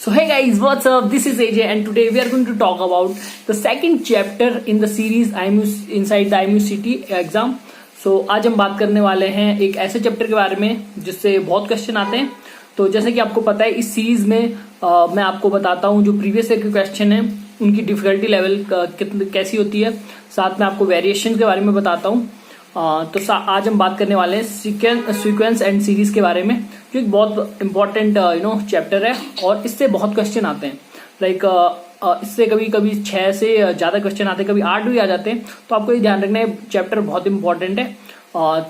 So hey guys, what's up? This is AJ and today we are going to talk about the second chapter in the series IMU inside the IMU City exam. So आज हम बात करने वाले हैं एक ऐसे chapter के बारे में जिससे बहुत क्वेश्चन आते हैं। तो जैसे कि आपको पता है इस सीरीज में मैं आपको बताता हूँ जो प्रीवियस ईयर के क्वेश्चन है उनकी डिफिकल्टी लेवल कैसी होती है, साथ में आपको वेरिएशन के बारे में बताता हूँ। तो आज हम बात करने वाले हैं सीक्वेंस एंड सीरीज के बारे में, जो एक बहुत इंपॉर्टेंट चैप्टर है और इससे बहुत क्वेश्चन आते हैं। लाइक इससे कभी कभी 6 से ज़्यादा क्वेश्चन आते हैं, कभी 8 भी आ जाते हैं। तो आपको ये ध्यान रखना है, चैप्टर बहुत इंपॉर्टेंट है।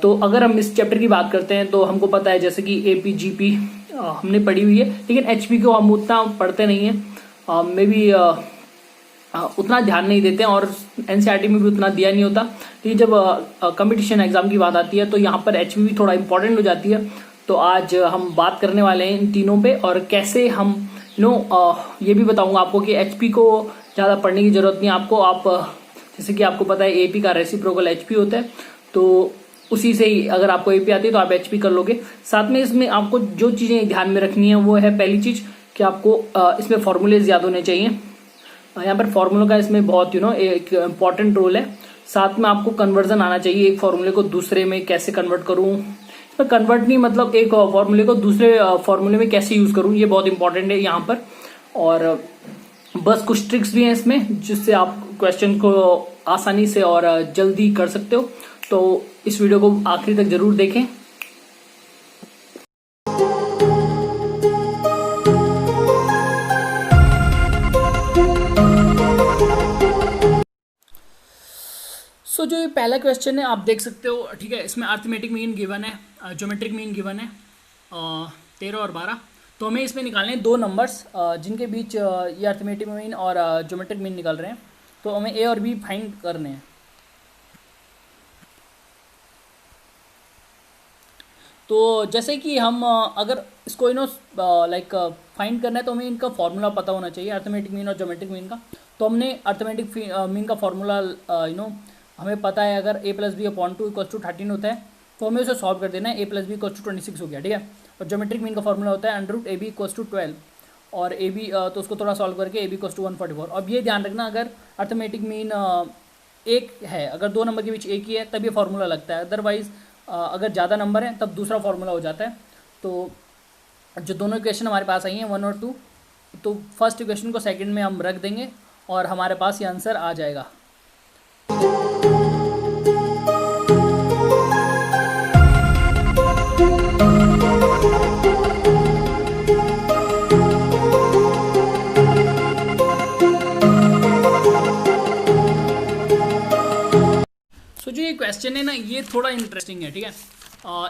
तो अगर हम इस चैप्टर की बात करते हैं तो हमको पता है जैसे कि AP GP हमने पढ़ी हुई है, लेकिन HP को हम उतना पढ़ते नहीं है, मे बी उतना ध्यान नहीं देते हैं और NCERT में भी उतना दिया नहीं होता। लेकिन जब कंपटीशन एग्जाम की बात आती है तो यहाँ पर HP भी थोड़ा इंपॉर्टेंट हो जाती है। तो आज हम बात करने वाले हैं इन तीनों पे और कैसे हम ये भी बताऊंगा आपको कि HP को ज़्यादा पढ़ने की जरूरत नहीं है आपको। आप जैसे कि आपको पता है AP का रेसिप्रोकल HP होता है, तो उसी से ही अगर आपको AP आती है तो आप HP कर लोगे। साथ में इसमें आपको जो चीज़ें ध्यान में रखनी है वो है, पहली चीज़ कि आपको इसमें फॉर्मूलेज याद होने चाहिए। यहाँ पर फॉर्मूलों का इसमें बहुत एक इम्पॉर्टेंट रोल है। साथ में आपको कन्वर्जन आना चाहिए, एक फॉर्मूले को दूसरे में कैसे कन्वर्ट करूँ। इसमें कन्वर्ट नहीं मतलब एक फॉर्मूले को दूसरे फॉर्मूले में कैसे यूज करूँ, ये बहुत इंपॉर्टेंट है यहाँ पर। और बस कुछ ट्रिक्स भी हैं इसमें जिससे आप क्वेश्चन को आसानी से और जल्दी कर सकते हो। तो इस वीडियो को आखिरी तक जरूर देखें। सो जो ये पहला क्वेश्चन है आप देख सकते हो, ठीक है। इसमें अर्थमेटिक मीन गिवन है, ज्योमेट्रिक मीन गिवन है 13 और 12। तो हमें इसमें निकालने हैं दो नंबर्स जिनके बीच ये अर्थमेटिक मीन और ज्योमेट्रिक मीन निकल रहे हैं। तो हमें A और B फाइंड करने हैं। तो जैसे कि हम अगर इसको लाइक फाइंड करना है तो हमें इनका फॉर्मूला पता होना चाहिए, अर्थमेटिक मीन और ज्योमेट्रिक मीन का। तो हमने अर्थमेटिक मीन का फॉर्मूला हमें पता है, अगर A + B / 2 = 13 होता है तो हमें उसे सॉल्व कर देना है। A + B = 26 हो गया, ठीक है। और ज्योमेट्रिक मीन का फॉर्मूला होता है √AB = 12 और AB तो उसको थोड़ा सॉल्व करके AB = 144। अब ये ध्यान रखना, अगर अर्थमेटिक मीन एक है, अगर दो नंबर के बीच एक ही है तब ये फॉर्मूला लगता है, अदरवाइज अगर ज़्यादा नंबर है तब दूसरा फॉर्मूला हो जाता है। तो जो दोनों इक्वेशन हमारे पास आई हैं 1 और 2, तो फर्स्ट इक्वेशन को सेकंड में हम रख देंगे और हमारे पास ये आंसर आ जाएगा। जो ये क्वेश्चन है ना, ये थोड़ा इंटरेस्टिंग है, ठीक है।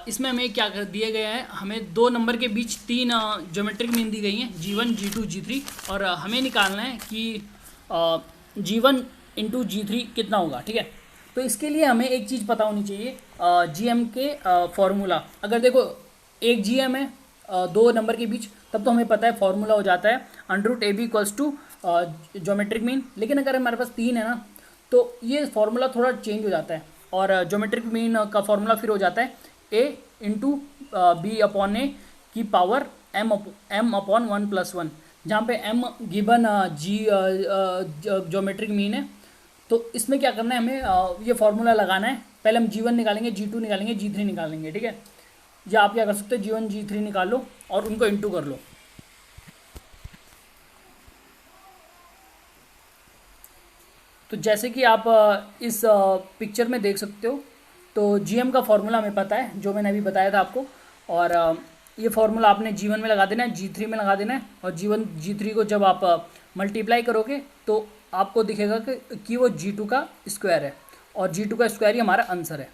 इसमें हमें क्या कर दिया गया है, हमें दो नंबर के बीच 3 ज्योमेट्रिक मीन दी गई हैं, G1 G2 G3, और हमें निकालना है कि G1 × G3 कितना होगा, ठीक है। तो इसके लिए हमें एक चीज़ पता होनी चाहिए, GM के फॉर्मूला। अगर देखो एक GM है दो नंबर के बीच, तब तो हमें पता है फॉर्मूला हो जाता है √AB = ज्योमेट्रिक मीन। लेकिन अगर हमारे पास 3 है ना, तो ये फॉर्मूला थोड़ा चेंज हो जाता है और ज्योमेट्रिक मीन का फॉर्मूला फिर हो जाता है A × B/A की पावर M/1 + 1, जहाँ पे M गिवन ज्योमेट्रिक मीन है। तो इसमें क्या करना है, हमें ये फॉर्मूला लगाना है। पहले हम G1 निकालेंगे, G2 निकालेंगे, G3 निकालेंगे, ठीक है। या आप क्या कर सकते हो, G1 G3 निकाल लो और उनको इंटू कर लो। तो जैसे कि आप इस पिक्चर में देख सकते हो, तो GM का फॉर्मूला हमें पता है, जो मैंने अभी बताया था आपको। और ये फॉर्मूला आपने G1 में लगा देना है, G3 में लगा देना है। और G1 G3 को जब आप मल्टीप्लाई करोगे तो आपको दिखेगा कि वो G2 का स्क्वायर है, और G2 का स्क्वायर ही हमारा आंसर है।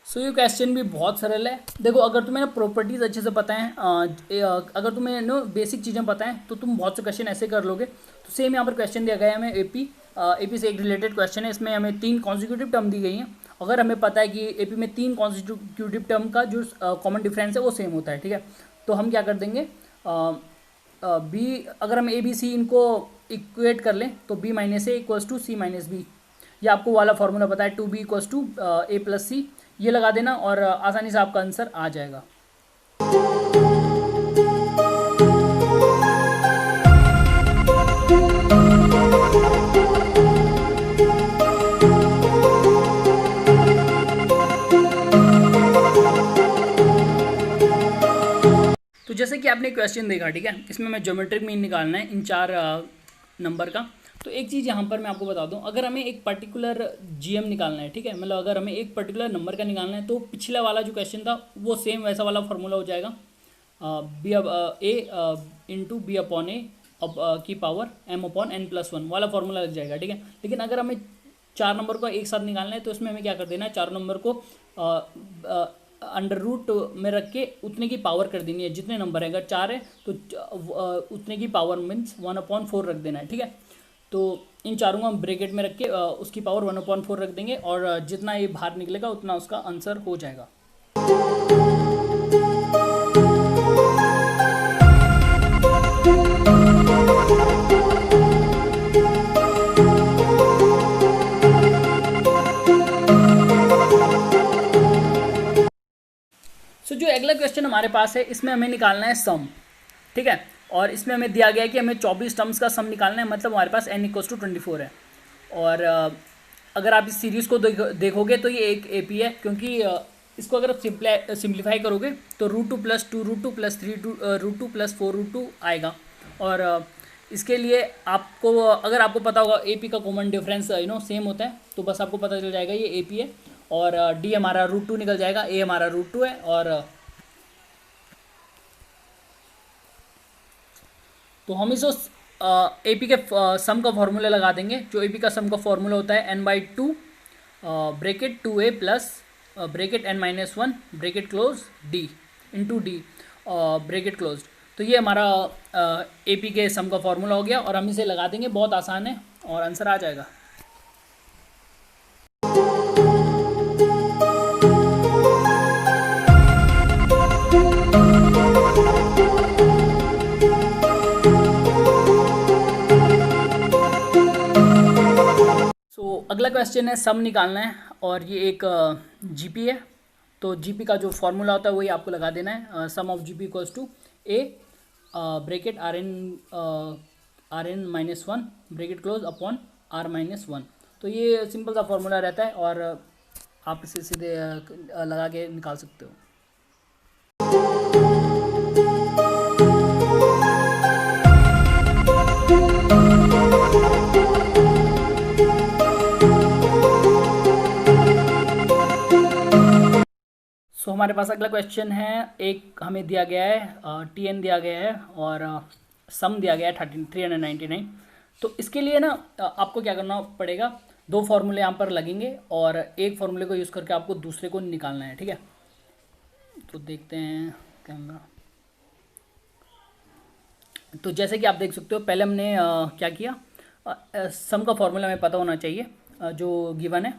सो ये क्वेश्चन भी बहुत सरल है। देखो, अगर तुम्हें प्रॉपर्टीज़ अच्छे से पता है, अगर तुम्हें बेसिक चीज़ें पता है तो तुम बहुत से क्वेश्चन ऐसे कर लोगे। तो सेम यहाँ पर क्वेश्चन दिया गया है हमें AP से एक रिलेटेड क्वेश्चन है। इसमें हमें 3 कॉन्जिक्यूटिव टर्म दी गई हैं। अगर हमें पता है कि AP में 3 कॉन्जिक्यूटिव टर्म का जो कॉमन डिफरेंस है वो सेम होता है, ठीक है। तो हम क्या कर देंगे, बी, अगर हम ए बी सी इनको इक्वेट कर लें तो B minus A equals to C minus B, ये आपको वाला फॉर्मूला पता है, two B equals to A plus C, ये लगा देना और आसानी से आपका आंसर आ जाएगा। तो जैसे कि आपने क्वेश्चन देखा, ठीक है, इसमें हमें ज्योमेट्रिक मीन निकालना है इन 4 नंबर का। तो एक चीज़ यहाँ पर मैं आपको बता दूँ, अगर हमें एक पर्टिकुलर जीएम निकालना है, ठीक है, मतलब अगर हमें एक पर्टिकुलर नंबर का निकालना है तो पिछला वाला जो क्वेश्चन था वो सेम वैसा वाला फॉर्मूला हो जाएगा, B A into B upon A की power M upon N plus one वाला फॉर्मूला लग जाएगा, ठीक है। लेकिन अगर हमें 4 नंबर को एक साथ निकालना है तो इसमें हमें क्या कर देना है, 4 नंबर को अंडर रूट में रख के उतने की पावर कर देनी है, जितने नंबर है, अगर 4 है तो उतने की पावर मीन्स 1/4 रख देना है, ठीक है। तो इन चारों को हम ब्रैकेट में रख के उसकी पावर 1/4 रख देंगे और जितना ये बाहर निकलेगा उतना उसका आंसर हो जाएगा। तो जो अगला क्वेश्चन हमारे पास है इसमें हमें निकालना है सम, ठीक है, और इसमें हमें दिया गया है कि हमें 24 टर्म्स का सम निकालना है, मतलब हमारे पास n = 24 है। और अगर आप इस सीरीज़ को देखोगे तो ये एक एपी है, क्योंकि इसको अगर आप सिंप्लीफाई करोगे तो √2 + 2 √2 + 3 √2 + 4 √2 आएगा। और इसके लिए आपको, अगर आपको पता होगा एपी का कॉमन डिफरेंस सेम होता है, तो बस आपको पता चल जाएगा ये एपी है। और डी हमारा √2 निकल जाएगा, ए हमारा √2 है। और तो हम इस एपी के सम का फॉर्मूला लगा देंगे। जो एपी का सम का फॉर्मूला होता है n/2 bracket 2a plus bracket n-1 bracket close d into D bracket close. तो ये हमारा एपी के सम का फॉर्मूला हो गया और हम इसे लगा देंगे, बहुत आसान है और आंसर आ जाएगा। अगला क्वेश्चन है सम निकालना है और ये एक जीपी है। तो जीपी का जो फॉर्मूला होता है वही आपको लगा देना है, sum of GP equals to A bracket rn-1 bracket close upon r-1। तो ये सिंपल सा फॉर्मूला रहता है और आप इसे सीधे लगा के निकाल सकते हो। सो हमारे पास अगला क्वेश्चन है, एक हमें दिया गया है टीएन दिया गया है और सम दिया गया है 399। तो इसके लिए ना आपको क्या करना पड़ेगा, 2 फॉर्मूले यहाँ पर लगेंगे और एक फॉर्मूले को यूज़ करके आपको दूसरे को निकालना है, ठीक है। तो देखते हैं कैमरा। तो जैसे कि आप देख सकते हो, पहले हमने क्या किया, सम का फॉर्मूला हमें पता होना चाहिए जो गिवन है,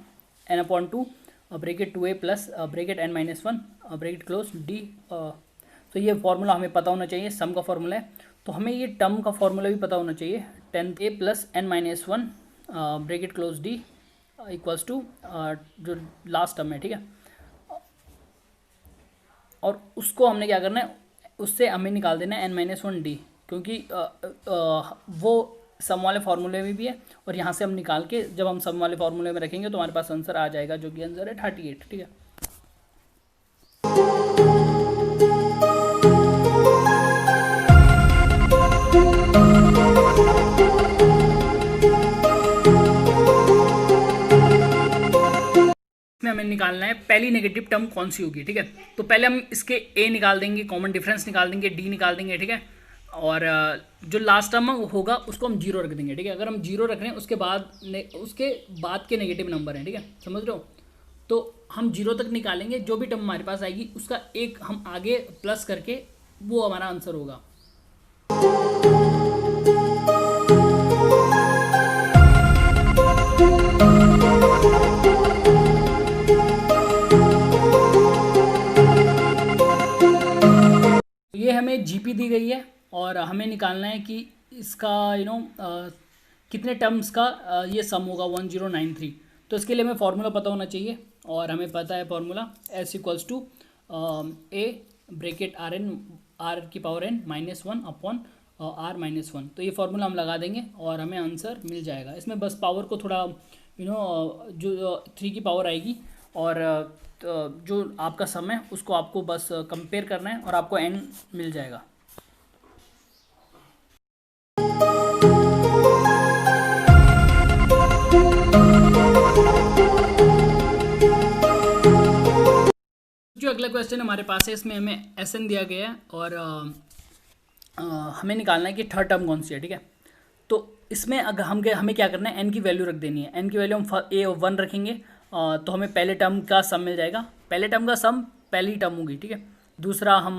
n/2 bracket 2a plus bracket n-1 bracket close D. तो ये फार्मूला हमें पता होना चाहिए, सम का फॉर्मूला है। तो हमें ये टर्म का फॉर्मूला भी पता होना चाहिए, 10a plus n-1 bracket close D equals to जो लास्ट टर्म है, ठीक है। और उसको हमने क्या करना है, उससे हमें निकाल देना है n-1 डी, क्योंकि वो सम वाले फार्मूले में भी है और यहाँ से हम निकाल के जब हम सम वाले फार्मूले में रखेंगे तो हमारे पास आंसर आ जाएगा, जो कि आंसर है 38, ठीक है। इसमें हमें निकालना है पहली नेगेटिव टर्म कौन सी होगी, ठीक है। तो पहले हम इसके ए निकाल देंगे, कॉमन डिफरेंस निकाल देंगे, डी निकाल देंगे, ठीक है। और जो लास्ट टर्म होगा उसको हम 0 रख देंगे, ठीक है। अगर हम 0 रख रहे हैं उसके बाद के नेगेटिव नंबर हैं, ठीक है, समझ रहे हो। तो हम 0 तक निकालेंगे, जो भी टर्म हमारे पास आएगी उसका एक हम आगे प्लस करके वो हमारा आंसर होगा। ये हमें जीपी दी गई है और हमें निकालना है कि इसका कितने टर्म्स का ये सम होगा 1093। तो इसके लिए हमें फार्मूला पता होना चाहिए, और हमें पता है formula S equals to A bracket R की पावर n -1 अपॉन r-1। तो ये फार्मूला हम लगा देंगे और हमें आंसर मिल जाएगा। इसमें बस पावर को थोड़ा जो 3 की पावर आएगी, और जो आपका सम है उसको आपको बस कंपेयर करना है और आपको n मिल जाएगा। जो अगला क्वेश्चन हमारे पास है, इसमें हमें Sn दिया गया है और हमें निकालना है कि थर्ड टर्म कौन सी है। ठीक है, तो इसमें अगर हमें क्या करना है, n की वैल्यू रख देनी है। n की वैल्यू हम a1 रखेंगे, तो हमें पहले टर्म का सम मिल जाएगा। पहले टर्म का सम पहली टर्म होगी। ठीक है, दूसरा हम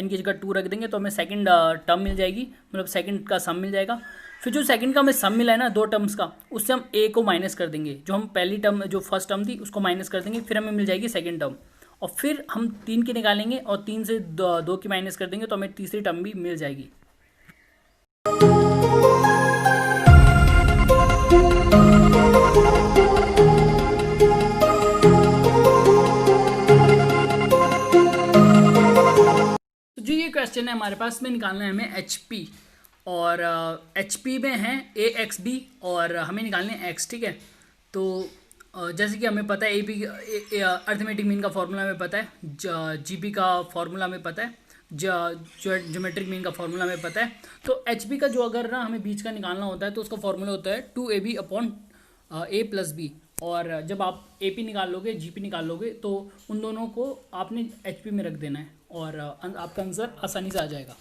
n की जगह 2 रख देंगे तो हमें सेकंड टर्म मिल जाएगी, मतलब सेकंड का सम मिल जाएगा। फिर जो सेकंड का हमें सम मिला है ना 2 टर्म्स का, उससे हम a को माइनस कर देंगे। जो हम पहली टर्म जो फर्स्ट टर्म थी उसको माइनस कर देंगे, फिर हमें मिल जाएगी सेकंड टर्म। और फिर हम 3 की निकालेंगे और 3 से 2 की माइनस कर देंगे तो हमें तीसरी टर्म भी मिल जाएगी। तो जो ये क्वेश्चन है हमारे पास में निकालना है हमें HP, और HP में है AXB और हमें निकालने हैं X। ठीक है, तो जैसे कि हमें पता है अर्थमेटिक मीन का फॉर्मूला हमें पता है, GP का फॉर्मूला हमें पता है, ज्योमेट्रिक मीन का फॉर्मूला हमें पता है। तो HP का जो अगर ना हमें बीच का निकालना होता है तो उसका फॉर्मूला होता है 2AB upon A plus B। और जब आप AP निकाल लोगे GP निकाल लोगे तो उन दोनों को आपने HP में रख देना है और आपका आंसर आसानी से आ जाएगा।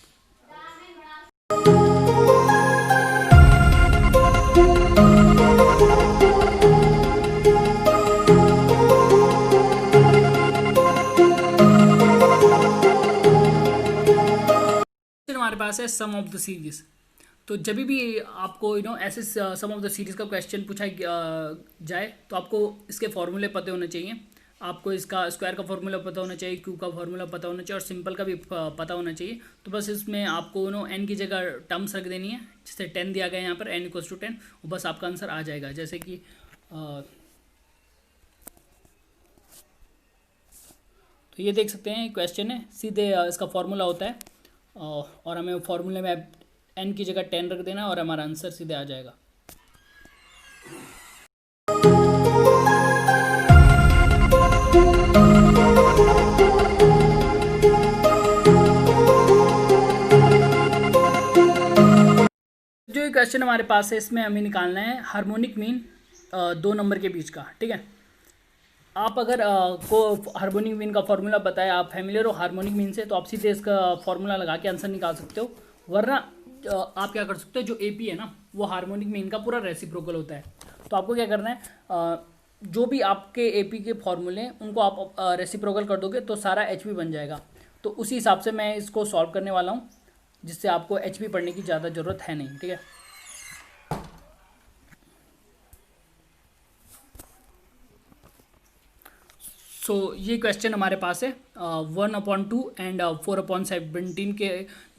हमारे पास है सम ऑफ द सीरीज। तो जब भी आपको ऐसे सम ऑफ द सीरीज का क्वेश्चन पूछा जाए तो आपको इसके फॉर्मूले पता होने चाहिए। आपको इसका स्क्वायर का फॉर्मूला पता होना चाहिए, क्यू का फॉर्मूला पता होना चाहिए और सिंपल का भी पता होना चाहिए। तो बस इसमें आपको n की जगह टर्म्स रख देनी है, जैसे 10 दिया गया है यहाँ पर n इक्वल्स टू 10, और बस आपका आंसर आ जाएगा। जैसे कि तो ये देख सकते हैं क्वेश्चन है, सीधे इसका फॉर्मूला होता है और हमें फॉर्मूले में n की जगह 10 रख देना और हमारा आंसर सीधे आ जाएगा। जो ये क्वेश्चन हमारे पास है इसमें हमें निकालना है हार्मोनिक मीन 2 नंबर के बीच का। ठीक है, आप अगर को हार्मोनिक मीन का फॉर्मूला पता है, आप फैमिलियर हो हार्मोनिक मीन से, तो आप सीधे इसका फॉर्मूला लगा के आंसर निकाल सकते हो। वरना आप क्या कर सकते हो, जो AP है ना वो हार्मोनिक मीन का पूरा रेसिप्रोकल होता है। तो आपको क्या करना है, जो भी आपके AP के फॉर्मूले हैं उनको आप रेसिप्रोकल कर दोगे तो सारा HP बन जाएगा। तो उसी हिसाब से मैं इसको सॉल्व करने वाला हूँ, जिससे आपको HP पढ़ने की ज़्यादा ज़रूरत है नहीं। ठीक है, सो ये क्वेश्चन हमारे पास है 1/2 एंड 4/17 के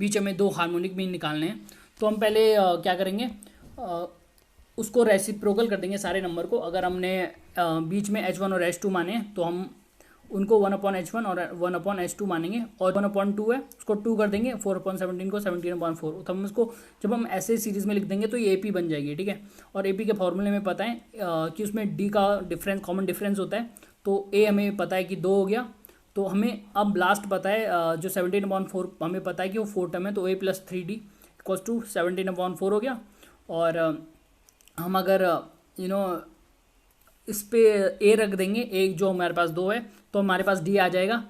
बीच हमें 2 हार्मोनिक मीन निकालने हैं। तो हम पहले क्या करेंगे, उसको रेसिप्रोकल कर देंगे सारे नंबर को। अगर हमने बीच में H1 और H2 माने तो हम उनको 1/H1 और 1/H2 मानेंगे, और 1/2 है उसको 2 कर देंगे, 4/17 को 17/4। तो हम इसको जब हम ऐसे सीरीज़ में लिख देंगे तो ये AP बन जाएगी। ठीक है, और AP के फॉर्मूले में पता है कि उसमें D का डिफरेंस कॉमन डिफरेंस होता है। तो A हमें पता है कि 2 हो गया, तो हमें अब लास्ट पता है जो 17/4 हमें पता है कि वो 4 टर्म है, तो A + 3D इक्वल्स टू 17/4 हो गया। और हम अगर इस पे A रख देंगे, एक जो हमारे पास 2 है तो हमारे पास D आ जाएगा,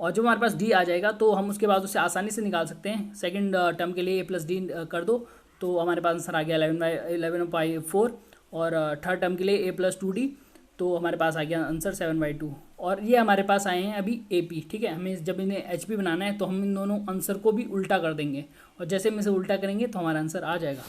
और जो हमारे पास D आ जाएगा तो हम उसके बाद उसे आसानी से निकाल सकते हैं। सेकंड टर्म के लिए A + D कर दो तो हमारे पास आंसर आ गया 11/4, और थर्ड टर्म के लिए A + 2D तो हमारे पास आ गया आंसर 7/2। और ये हमारे पास आए हैं अभी AP। ठीक है, हमें जब इन्हें HP बनाना है तो हम इन दोनों आंसर को भी उल्टा कर देंगे, और जैसे हम इसे उल्टा करेंगे तो हमारा आंसर आ जाएगा।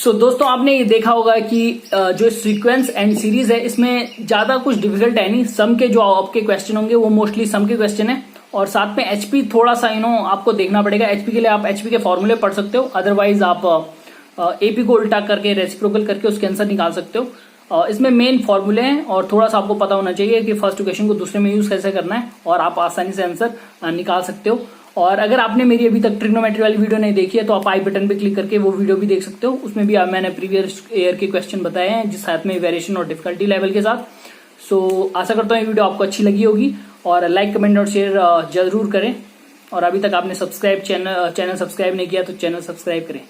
दोस्तों आपने ये देखा होगा कि जो सीक्वेंस एंड सीरीज है इसमें ज्यादा कुछ डिफिकल्ट है नहीं। सम के जो आपके क्वेश्चन होंगे वो मोस्टली सम के क्वेश्चन है, और साथ में एचपी थोड़ा सा आपको देखना पड़ेगा। एचपी के लिए आप एचपी के फॉर्मूले पढ़ सकते हो, अदरवाइज आप एपी को उल्टा करके रेसिप्रोकल करके उसके आंसर निकाल सकते हो। इसमें मेन फॉर्मूले हैं और थोड़ा सा आपको पता होना चाहिए कि फर्स्ट इक्वेशन को दूसरे में यूज कैसे करना है, और आप आसानी से आंसर निकाल सकते हो। और अगर आपने मेरी अभी तक ट्रिग्नोमेट्री वाली वीडियो नहीं देखी है तो आप आई बटन पे क्लिक करके वो वीडियो भी देख सकते हो। उसमें भी मैंने प्रीवियस ईयर के क्वेश्चन बताए हैं, जिस साथ में वेरिएशन और डिफिकल्टी लेवल के साथ। सो आशा करता हूँ ये वीडियो आपको अच्छी लगी होगी, और लाइक कमेंट और शेयर जरूर करें। और अभी तक आपने चैनल सब्सक्राइब नहीं किया तो चैनल सब्सक्राइब करें।